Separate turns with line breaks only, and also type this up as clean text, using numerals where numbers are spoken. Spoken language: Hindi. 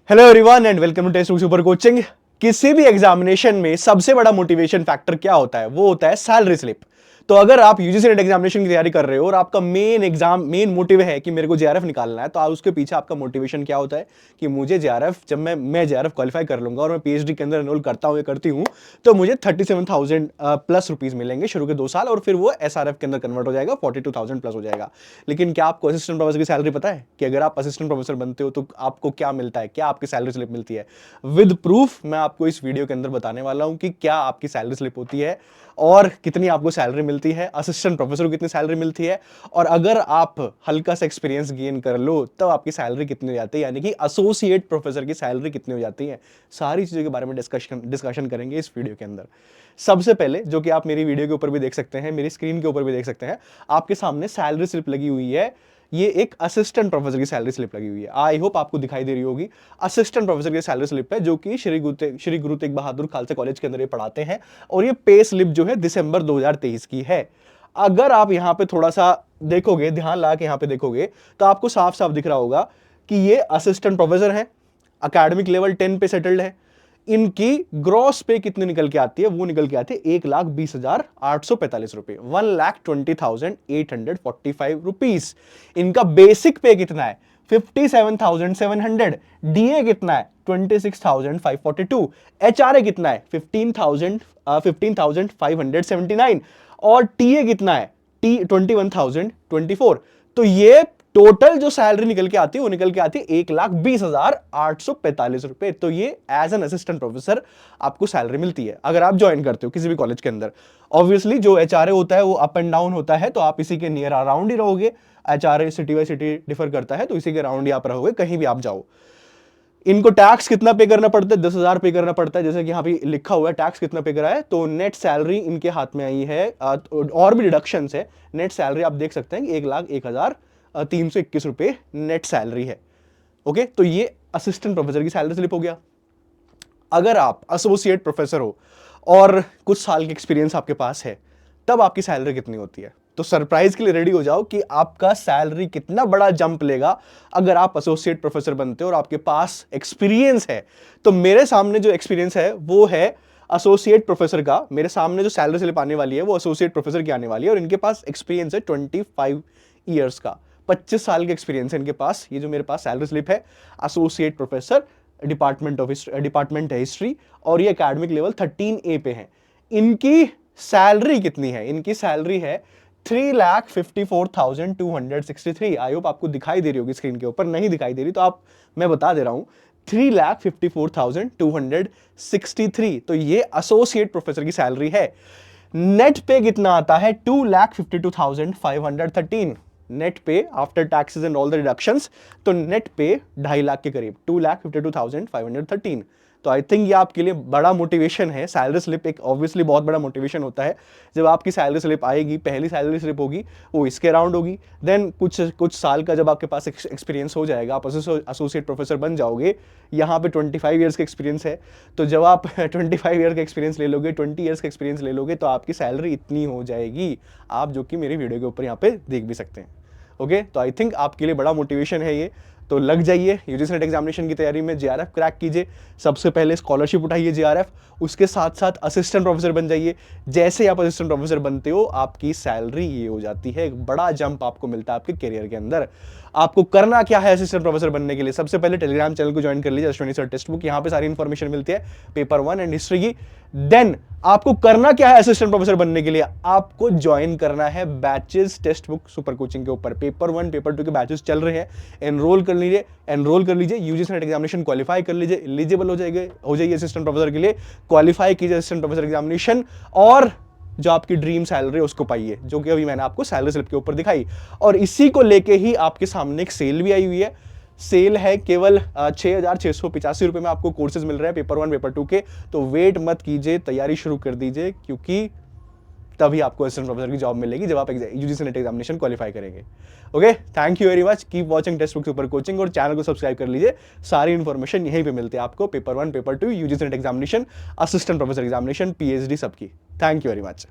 Hello everyone and welcome to Testbook super coaching. किसी भी एग्जामिनेशन में सबसे बड़ा मोटिवेशन फैक्टर क्या होता है? वो होता है सैलरी स्लिप। तो अगर आप यूजीसी नेट एग्जामिनेशन की तैयारी कर रहे हो और आपका मेन मोटिव है कि मेरे को जेआरएफ निकालना है, तो आप उसके पीछे आपका मोटिवेशन क्या होता है कि मुझे जेआरएफ, जब मैं जेआरएफ क्वालिफाई कर लूंगा और मैं पीएचडी के अंदर एनरोल करता हूं या करती हूं, तो मुझे 37,000 प्लस रुपीज मिलेंगे शुरू के 2 साल, और फिर वो एसआरएफ के अंदर कन्वर्ट हो जाएगा, 42,000 प्लस हो जाएगा। लेकिन क्या आपको असिस्टेंट प्रोफेसर की सैलरी पता है कि अगर आप असिस्टेंट प्रोफेसर बनते हो तो आपको क्या मिलता है, क्या आपकी सैलरी स्लिप मिलती है? विद प्रूफ मैं आपको इस वीडियो के अंदर बताने वाला हूं कि क्या आपकी सैलरी स्लिप होती है और कितनी आपको सैलरी मिलती है, असिस्टेंट प्रोफेसर को कितनी सैलरी मिलती है, और अगर आप हल्का सा एक्सपीरियंस गेन कर लो तब आपकी सैलरी कितनी हो जाती है, यानी कि एसोसिएट प्रोफेसर की सैलरी कितनी हो जाती है। सारी चीजों के बारे में डिस्कशन करेंगे इस वीडियो के अंदर। सबसे पहले, जो कि आप मेरी वीडियो के ऊपर भी देख सकते हैं, मेरी स्क्रीन के ऊपर भी देख सकते हैं, आपके सामने सैलरी स्लिप लगी हुई है। ये एक असिस्टेंट प्रोफेसर की सैलरी स्लिप लगी हुई है। आई होप आपको दिखाई दे रही होगी। असिस्टेंट प्रोफेसर की सैलरी स्लिप है, जो कि श्री गुरु तेग बहादुर खालसा कॉलेज के अंदर ये पढ़ाते हैं, और ये पे स्लिप जो है दिसंबर 2023 की है। अगर आप यहां पे थोड़ा सा देखोगे, ध्यान लगा के यहां पे देखोगे, तो आपको साफ साफ दिख रहा होगा कि ये असिस्टेंट प्रोफेसर है, अकेडमिक लेवल 10 पे सेटल्ड है। इनकी ग्रॉस पे कितनी निकल के आती है? वो निकल के आती है 1,20,845 रुपए, 1,20,845 रुपीज। इनका बेसिक पे कितना है? 57,700। डीए कितना है? 26,542। एचआरए कितना है? 15,579। और टीए कितना है? 21,024। तो ये टोटल जो सैलरी निकल के आती है वो निकल के आती है 1,20,845 रुपए। तो ये एज एन असिस्टेंट प्रोफेसर आपको सैलरी मिलती है अगर आप ज्वाइन करते हो किसी भी कॉलेज के अंदर। ऑब्वियसली जो एचआरए होता है वो अप एंड डाउन होता है, तो आप इसी के नियर अराउंड ही रहोगे। HRA city by city differ करता है, तो इसी के अराउंड ही आप रहोगे कहीं भी आप जाओ। इनको टैक्स कितना पे करना पड़ता है? 10,000 पे करना पड़ता है, जैसे कि यहाँ पे लिखा हुआ है टैक्स कितना पे करा है। तो नेट सैलरी इनके हाथ में आई है, और भी डिडक्शंस है। नेट सैलरी आप देख सकते हैं 1,01,321 रुपए नेट सैलरी है। ओके, तो ये असिस्टेंट प्रोफेसर की सैलरी स्लिप हो गया। अगर आप एसोसिएट प्रोफेसर हो और कुछ साल के एक्सपीरियंस आपके पास है, तब आपकी सैलरी कितनी होती है? तो सरप्राइज के लिए रेडी हो जाओ कि आपका सैलरी कितना बड़ा जंप लेगा अगर आप एसोसिएट प्रोफेसर बनते हो और आपके पास एक्सपीरियंस है। तो मेरे सामने जो एक्सपीरियंस है वो है एसोसिएट प्रोफेसर का। मेरे सामने जो सैलरी स्लिप आने वाली है वो एसोसिएट प्रोफेसर की आने वाली है, और इनके पास एक्सपीरियंस है 25 ईयर्स का, 25 साल का एक्सपीरियंस है इनके पास। ये जो मेरे पास सैलरी स्लिप है, एसोसिएट प्रोफेसर, डिपार्टमेंट है हिस्ट्री, और ये एकेडमिक लेवल 13A पे है। इनकी सैलरी कितनी है? इनकी सैलरी है 3,54,263। आई होप आपको दिखाई दे रही होगी स्क्रीन के ऊपर। नहीं दिखाई दे रही तो मैं बता दे रहा हूं, 3,54,263। तो ये एसोसिएट प्रोफेसर की सैलरी है। नेट पे कितना आता है? 2,52,513 नेट पे after taxes and all the deductions. तो नेट पे 2.5 लाख के करीब, 2,52,513। तो आई थिंक ये आपके लिए बड़ा मोटिवेशन है। सैलरी स्लिप एक ऑब्वियसली बहुत बड़ा मोटिवेशन होता है। जब आपकी सैलरी स्लिप आएगी, पहली सैलरी स्लिप होगी वो इसके अराउंड होगी। देन कुछ साल का जब आपके पास एक्सपीरियंस हो जाएगा, आप एसोसिएट प्रोफेसर बन जाओगे। यहाँ पे 25 ईयर्स का एक्सपीरियंस है, तो जब आप 25 ईयर का एक्सपीरियंस ले लोगे, 20 ईयर्स का एक्सपीरियंस ले लोगे, तो आपकी सैलरी इतनी हो जाएगी, आप जो कि मेरी वीडियो के ऊपर यहाँ पे देख भी सकते हैं। ओके, तो आई थिंक आपके लिए बड़ा मोटिवेशन है ये। तो लग जाइए यूजीसी नेट एग्जामिनेशन की तैयारी में, जेआरएफ क्रैक कीजिए। सबसे पहले स्कॉलरशिप उठाइए जेआरएफ, उसके साथ साथ असिस्टेंट प्रोफेसर बन जाइए। जैसे आप असिस्टेंट प्रोफेसर बनते हो, आपकी सैलरी ये हो जाती है, एक बड़ा जंप आपको मिलता है आपके करियर के अंदर। आपको करना क्या है असिस्टेंट प्रोफेसर बनने के लिए? सबसे पहले टेलीग्राम चैनल को ज्वाइन कर लीजिए, अश्विनी सर टेक्स्ट बुक। यहाँ पे सारी इंफॉर्मेशन मिलती है पेपर 1 एंड हिस्ट्री की। देन आपको करना क्या है असिस्टेंट प्रोफेसर बनने के लिए? आपको ज्वाइन करना है batches text book super coaching के ऊपर। पेपर 1 पेपर 2 के बैचेस चल रहे हैं, एनरोल कर लीजिए। यूजीसी नेट एग्जामिनेशन क्वालिफाई कर लीजिए, एलिजिबल हो जाइए असिस्टेंट प्रोफेसर के लिए। क्वालिफाई कीजिए असिस्टेंट प्रोफेसर एग्जामिनेशन, और जो आपकी ड्रीम सैलरी उसको पाइए, जो कि अभी मैंने आपको सैलरी स्लिप के ऊपर दिखाई। और इसी को लेके ही आपके सामने एक सेल भी आई हुई है। सेल है केवल 6,685 रुपए में आपको कोर्सेज मिल रहे हैं पेपर 1 पेपर 2 के। तो वेट मत कीजिए, तैयारी शुरू कर दीजिए, क्योंकि तभी आपको असिस्टेंट प्रोफेसर की जॉब मिलेगी जब आप यूजीसी नेट एग्जामिनेशन क्वालिफाई करेंगे। Okay, thank you very much. Keep watching textbook super coaching, और चैनल को सब्सक्राइब कर लीजिए। सारी इन्फॉर्मेशन यहीं पे मिलती है आपको, paper 1 paper 2, UGC NET examination, assistant professor examination, PhD सबकी। Thank you very much.